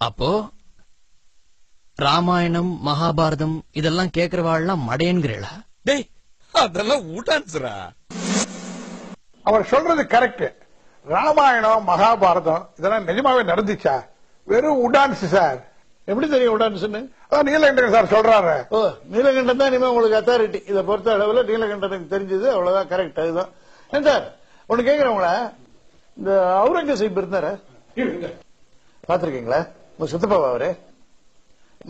அப்போ ராமாயணம் மகாபாரதம் இதெல்லாம் கேக்குறவாள்லாம் மடையன்கிறா? டேய், அதெல்லாம் ஊட்டான்ஸ்ரா. அவர் சொல்றது கரெக்ட். ராமாயணம் மகாபாரதம் இதெல்லாம் நிஜமாவே நடந்துச்சா? வெறும் உடான்ஸ் சார். எப்படி தெரியும் உடான்ஸ்னு? அதான் நீலகண்டன் சார் சொல்றாரு. ஓ, நீலகண்டன் தான் இனிமே உங்களுக்கு அத்தாரிட்டி. இதை பொறுத்த அளவுல நீலகண்டனுக்கு தெரிஞ்சது அவ்வளவுதான். கரெக்ட். அதுதான். ஏன் சார் ஒண்ணு கேக்குறவங்கள, இந்த அவுரங்கசீப் இருந்தாரு பாத்திருக்கீங்களா? உங்க சித்தப்பாவா அவரு?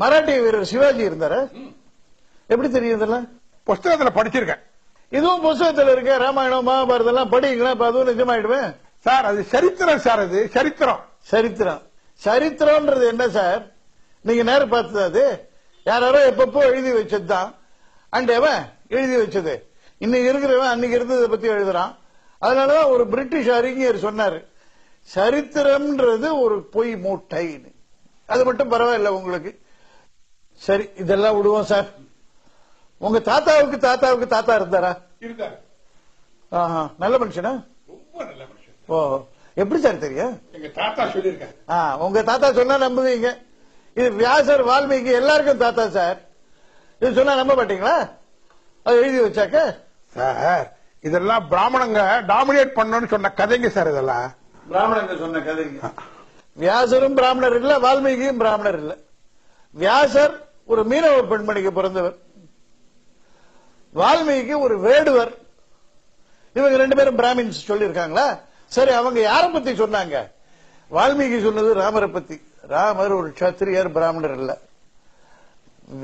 மராட்டிய வீரர் சிவாஜி இருந்தாரு. எப்படி தெரியும் இதெல்லாம்? புஸ்தகத்துல படிச்சிருக்கேன். இதுவும் புஸ்தகத்துல இருக்க. ராமாயணம் மகாபாரதம் எல்லாம் படிங்களா? அதுவும் நிஜமாயிடுவேன் சார். அது சரித்திரம் சார். அது சரித்திரம். சரித்திரம். சரித்திரம்ன்றது என்ன சார்? நீங்க நேரம் பார்த்தது அது யாரோ எப்பப்போ எழுதி வச்சதுதான். அண்ட் எவன் எழுதி வச்சது? இன்னைக்கு இருக்கிறவன் அன்னைக்கு இருந்ததை பத்தி எழுதுறான். அதனாலதான் ஒரு பிரிட்டிஷ் அறிஞர் சொன்னாரு, சரித்திரம்ன்றது ஒரு பொய் மூட்டைன்னு. அது மட்டும் பரவாயில்ல உங்களுக்கு. சரி, இதெல்லாம் விடுவோம் சார். உங்க தாத்தாவுக்கு தாத்தாவுக்கு தாத்தா இருந்தாரா? இருந்தாரு. நல்ல மனுஷனா? ரொம்ப நல்ல மனுஷன். ஓ, எப்படி சார் தெரியும்? எங்க தாத்தா சொல்லியிருக்காரு. உங்க தாத்தா சொன்னா நம்புவீங்க. இது வியாசர் வால்மீகி எல்லாருக்கும் தாத்தா சார். இது சொன்னா நம்ப மாட்டீங்களா? அது எழுதி வச்சாக்க சார் இதெல்லாம் பிராமணங்க டாமினேட் பண்ணணும்னு சொன்ன கதைங்க சார். இதெல்லாம் பிராமணங்க சொன்ன கதைங்க. வியாசரும் பிராமணர் இல்ல, வால்மீகியும் பிராமணர் இல்ல. வியாசர் ஒரு மீனவ பெண்மணிக்கு பிறந்தவர், வால்மீகி ஒரு வேடுவர். இவங்க ரெண்டு பேரும் பிராமின்ஸ் சொல்லியிருக்காங்களா? சரி, அவங்க யார பத்தி சொன்னாங்க? வால்மீகி சொன்னது ராமரை பத்தி. ராமர் ஒரு சத்திரியர், பிராமணர் இல்ல.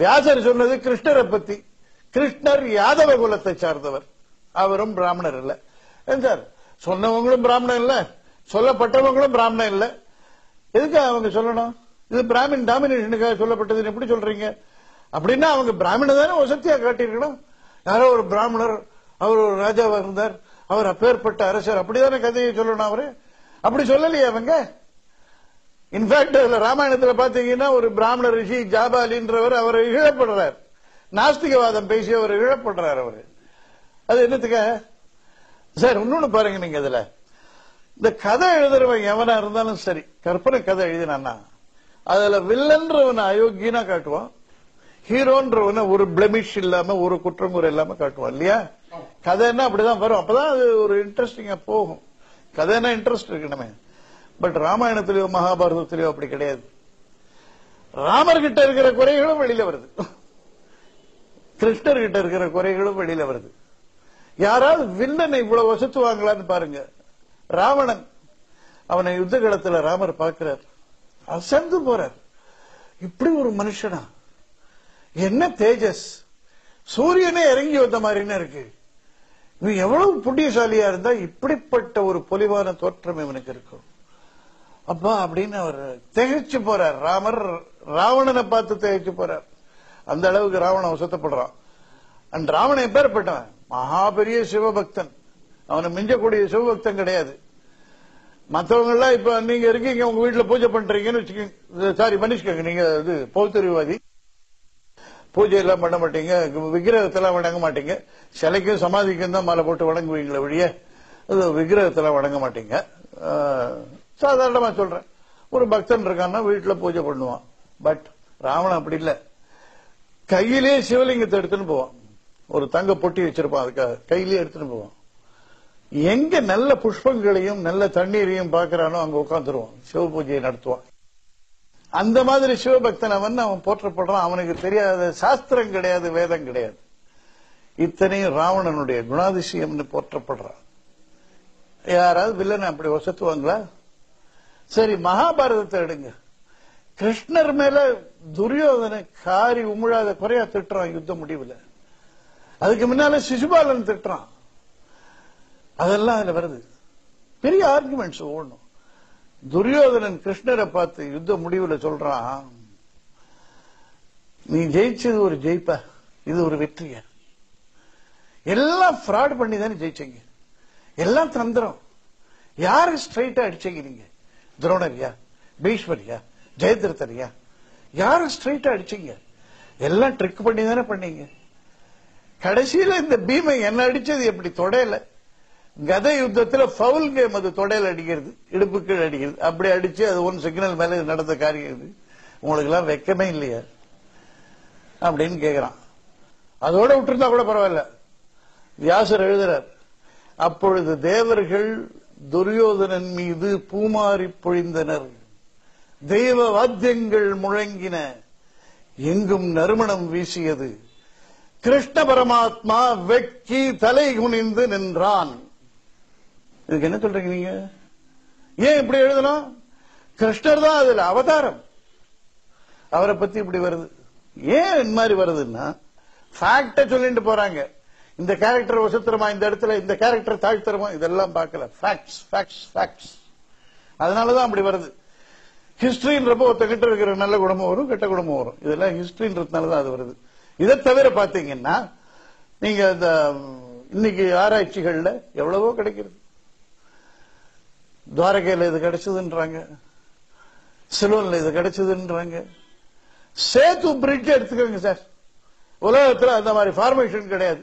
வியாசர் சொன்னது கிருஷ்ணரை பத்தி. கிருஷ்ணர் யாதவ குலத்தை சார்ந்தவர், அவரும் பிராமணர் இல்ல. சார் சொன்னவங்களும் பிராமணன் இல்ல, சொல்லப்பட்டவங்களும் பிராமணன் இல்ல. எதுக்கு அவங்க சொல்லணும்? இது பிராமின் டாமினேஷனுக்காக சொல்லப்பட்டதுன்னு எப்படி சொல்றீங்க? அப்படின்னா அவங்க பிராமண தானே வசதியா காட்டியிருக்கணும். யாரோ ஒரு பிராமணர், அவர் ஒரு ராஜாவா இருந்தார், அவர் அப்பேற்பட்ட அரசர், அப்படிதானே கதையை சொல்லணும். அவரு அப்படி சொல்லலையே அவங்க. இன்ஃபேக்ட் ராமாயணத்துல பாத்தீங்கன்னா ஒரு பிராமண ரிஷி ஜாபாலின்றவர் அவர் இழப்படுறார். நாஸ்திகவாதம் பேசி அவர் இழப்படுறார். அவரு அது என்னத்துக்காக சார்? இன்னொன்னு பாருங்க, நீங்க இதுல இந்த கதை எழுதுறவன் எவனா இருந்தாலும் சரி, கற்பனை கதை எழுதினான்னா அதுல வில்லன்றவனை அயோக்கியனா காட்டுவான், ஹீரோன்றவனை ஒரு பிளமிஷ் இல்லாம ஒரு குற்றங்குறை இல்லாம காட்டுவான் இல்லையா? கதைன்னா அப்படிதான் வரும். அப்பதான் அது ஒரு இன்ட்ரெஸ்டிங்கா போகும். கதைன்னா இன்ட்ரெஸ்ட் இருக்கணுமே. பட் ராமாயணத்திலயோ மகாபாரதத்திலயோ அப்படி கிடையாது. ராமர் கிட்ட இருக்கிற குறைகளும் வெளியில வருது, கிருஷ்ணர் கிட்ட இருக்கிற குறைகளும் வெளியில வருது. யாராவது வில்லனை இவ்வளவு வசத்துவாங்களான்னு பாருங்க. ராவணன், அவனை யுத்த காலத்துல ராமர் பார்க்கிறார், அசந்து போறார். இப்படி ஒரு மனுஷனா? என்ன தேஜஸ்! சூரியனே இறங்கி வந்த மாதிரின்னு இருக்கு. இவன் எவ்வளவு புண்ணியசாலியா இருந்தா இப்படிப்பட்ட ஒரு பொலிவான தோற்றம் இவனுக்கு இருக்கும் அப்பா அப்படின்னு அவர் திகைச்சு போறார். ராமர் ராவணனை பார்த்து திகைச்சு போறார். அந்த அளவுக்கு ராவணன் வசத்தப்படுறான். அண்ட் ராவணன் எப்பேற்பட்டவன்? மகா பெரிய சிவபக்தன். அவனை மிஞ்சக்கூடிய சிவபக்தன் கிடையாது. மற்றவங்க எல்லாம் இப்ப நீங்க இருக்கீங்க, உங்க வீட்டுல பூஜை பண்றீங்கன்னு வச்சுக்கோங்க, சாரி மன்னிச்சுக்கோங்க, நீங்க இது பௌத்தரிவாதி, பூஜை எல்லாம் பண்ண மாட்டீங்க, விக்கிரகத்தெல்லாம் வணங்க மாட்டீங்க, சிலைக்கும் சமாதிக்கும் தான் மாலை போட்டு வணங்குவீங்களே ஒழிய விக்கிரகத்தெல்லாம் வணங்க மாட்டீங்க. சாதாரணமா சொல்றேன். ஒரு பக்தன் இருக்கான்னா வீட்டுல பூஜை பண்ணுவான். பட் ராவணன் அப்படி இல்ல. கையிலே சிவலிங்கத்தை எடுத்துன்னு போவான். ஒரு தங்க பொட்டி வச்சிருப்பான், அதுக்காக கையிலேயே எடுத்துன்னு போவான். எங்க நல்ல புஷ்பங்களையும் நல்ல தண்ணீரையும் பார்க்கிறானோ அங்க உட்காந்துருவான், சிவ பூஜையை நடத்துவான். அந்த மாதிரி சிவபக்தன் அவன் போற்றப்படுறான். அவனுக்கு தெரியாத சாஸ்திரம் கிடையாது, வேதம் கிடையாது. இத்தனையும் ராவணனுடைய குணாதிசயம்னு போற்றப்படுறான். யாராவது வில்லனை அப்படி வசத்துவாங்களா? சரி, மகாபாரதத்தை எடுங்க. கிருஷ்ணர் மேல துரியோதனை காரி உமிழாத குறையா திட்டுறான் யுத்த முடிவுல. அதுக்கு முன்னால சிசுபாலன் திட்டுறான். அதெல்லாம் அதுல வருது. பெரிய ஆர்குமெண்ட்ஸ் ஓடணும். துரியோதனன் கிருஷ்ணரை பார்த்து யுத்த முடிவுல சொல்றான், நீ ஜெயிச்சது ஒரு ஜெயிப்ப, இது ஒரு வெற்றிய. எல்லாம் ஃப்ராட் பண்ணி தானே ஜெயிச்சீங்க, எல்லாம் தந்திரம். யாரு ஸ்ட்ரைட்டா அடிச்சீங்க நீங்க? துரோணரியா, பீஷ்மரியா, ஜெயதிரதரியா? யாரு ஸ்ட்ரைட்டா அடிச்சீங்க? எல்லாம் ட்ரிக் பண்ணி தானே பண்ணீங்க. கடைசியில இந்த பீமை என்ன அடிச்சது எப்படி தொடையில கதை யுத்தத்துல ஃபவுல் கேம், அது தொடையில அடிக்கிறது, இடுப்புக்கு அடிக்கிறது, அப்படி அடிச்சு அது ஒன் சிக்னல் மேல நடந்த காரியம் இது. உங்களுக்கு எல்லாம் வெக்கமே இல்லையா அப்படின்னு கேக்குறான். அதோட விட்டுருந்தா கூட பரவாயில்ல. வியாசர் எழுதுறார், அப்பொழுது தேவர்கள் துரியோதனன் மீது பூமாரி பொழிந்தனர், தெய்வ வாத்தியங்கள் முழங்கின, எங்கும் நறுமணம் வீசியது, கிருஷ்ண பரமாத்மா வெட்கி தலை குனிந்து நின்றான். இதுக்கு என்ன சொல்றீங்க நீங்க? ஏன் இப்படி எழுதணும்? கிருஷ்ணர் தான் அதுல அவதாரம், அவரை பத்தி இப்படி வருது. ஏன் இந்த மாதிரி வருதுன்னா ஃபேக்ட சொல்லிட்டு போறாங்க. இந்த கேரக்டர் வசத்திரமா, இந்த இடத்துல இந்த கேரக்டர் தாழ்த்தரமா, இதெல்லாம் பார்க்கல. Facts facts facts. அதனாலதான் அப்படி வருது. ஹிஸ்டரின்றப்போ ஒருத்தகிட்ட இருக்கிற நல்ல குணமும் வரும், கெட்ட குணமும் வரும். இதெல்லாம் ஹிஸ்டரின்றதுனாலதான் அது வருது. இதை தவிர பாத்தீங்கன்னா நீங்க இந்த இன்னைக்கு ஆராய்ச்சிகள்ல எவ்வளவோ கிடைக்கிறது. துவாரகையில இது கிடைச்சதுன்றாங்க, சிலோன்ல இது கிடைச்சதுன்றாங்க. சேது பிரிட்ஜ் எடுத்துக்கோங்க சார், உலகத்துல அந்த மாதிரி ஃபார்மேஷன் கிடையாது.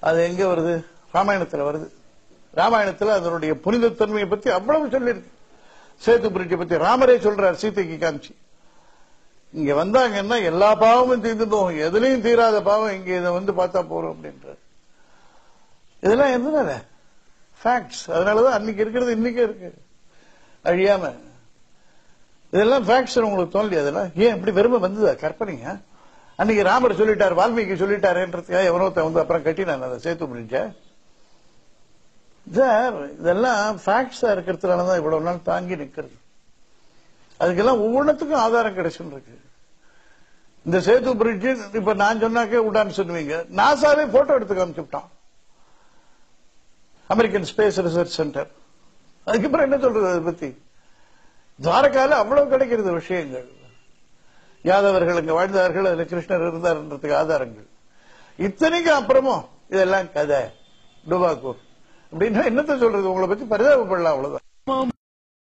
அது எங்க வருது? ராமாயணத்துல வருது. ராமாயணத்துல அதனுடைய புனிதத்தன்மையை பத்தி அவ்வளவு சொல்லியிருக்கு. சேது பிரிட்ஜை பத்தி ராமரே சொல்றார் சீதைக்கு காமிச்சு. இங்க வந்தாங்கன்னா எல்லா பாவமும் தீர்ந்துடும், எதுலையும் தீராத பாவம் இங்க இதை வந்து பார்த்தா போறோம் அப்படின்றார். இதெல்லாம் எதுனால? ஃபேக்ட்ஸ். அதனாலதான் அன்னைக்கு இருக்கிறது இன்னைக்கே இருக்கு, அழியாம. இதெல்லாம் ஃபேக்ட்ஸ். உங்களுக்கு தோல்வி அதெல்லாம் ஏன் இப்படி வெறுமை வந்ததா? கற்பனைங்க. அன்னைக்கு ராமர் சொல்லிட்டார், வால்மீகி சொல்லிட்டாருன்றதுக்காக எவனோத்த வந்து அப்புறம் கட்டினான் அந்த சேத்து பிரிட்ஜ. இதெல்லாம் ஃபேக்ட்ஸா இருக்கிறதுனாலதான் இவ்வளவு நாள் தாங்கி நிக்கிறது. அதுக்கெல்லாம் ஒவ்வொன்றுத்துக்கும் ஆதாரம் கிடைச்சுன்னு இருக்கு. இந்த சேது பிரிட்ஜ் இப்ப நான் சொன்னாக்க உடான்னு சொல்லுவீங்க. நாசாவே போட்டோ எடுத்து காமிச்சுட்டான், அமெரிக்கன் ஸ்பேஸ் ரிசர்ச் சென்டர். அதுக்கப்புறம் என்ன சொல்றது அதை பத்தி? துவாரகால அவ்வளவு கிடைக்கிறது விஷயங்கள். யாதவர்கள் அங்க வாழ்ந்தார்கள், அதுல கிருஷ்ணர் இருந்தார்ன்றதுக்கு ஆதாரங்கள். இத்தனைக்கு அப்புறமும் இதெல்லாம் கதை டுபாக்கூர் அப்படின்னா என்னத்த சொல்றது? உங்களை பத்தி பரிதாபப்படலாம், அவ்வளவுதான்.